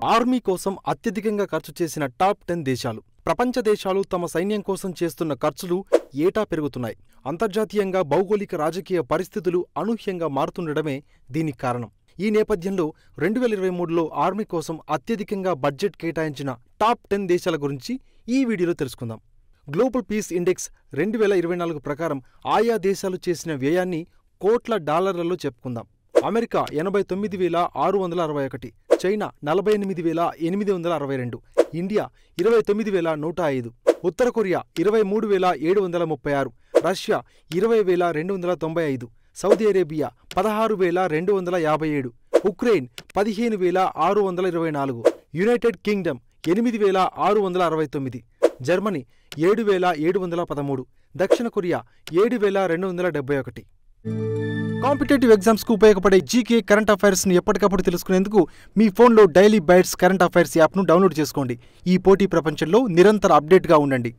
Army కోసం అత్యధికంగా ఖర్చు చేసిన టాప్ 10 దేశాలు. ప్రపంచ దేశాలు తమ సైన్యం కోసం చేస్తున్న ఖర్చులు ఏటా పెరుగుతున్నాయి. అంతర్జాతీయంగా భౌగోళిక రాజకీయ పరిస్థితులు అనూహ్యంగా మారుతుండడమే దీనికి కారణం. ఈ నేపథ్యంలో 2023లో ఆర్మీ కోసం అత్యధికంగా బడ్జెట్ కేటాయించిన టాప్ 10 దేశాల గురించి ఈ వీడియోలో తెలుసుకుందాం. గ్లోబల్ పీస్ ఇండెక్స్ 2024 ప్రకారం ఆయా దేశాలు చేసిన వ్యయాన్ని కోట్ల డాలర్లలో చెప్పుకుందాం. అమెరికా 89,661, చైనా 48,862, ఇండియా 29,105, ఉత్తర Korea 23,736, Russia 20,295, Saudi Arabia 16,257, Ukraine 15,624, United Kingdom 8,669, Germany 7,713, దక్షిణ కొరియా 7,271. కాంపిటేటివ్ ఎగ్జామ్స్కు ఉపయోగపడే జీకే కరెంట్ అఫైర్స్ని ఎప్పటికప్పుడు తెలుసుకునేందుకు మీ ఫోన్లో డైలీ బైట్స్ కరెంట్ అఫైర్స్ యాప్ను డౌన్లోడ్ చేసుకోండి. ఈ పోటీ ప్రపంచంలో నిరంతర అప్డేట్గా ఉండండి.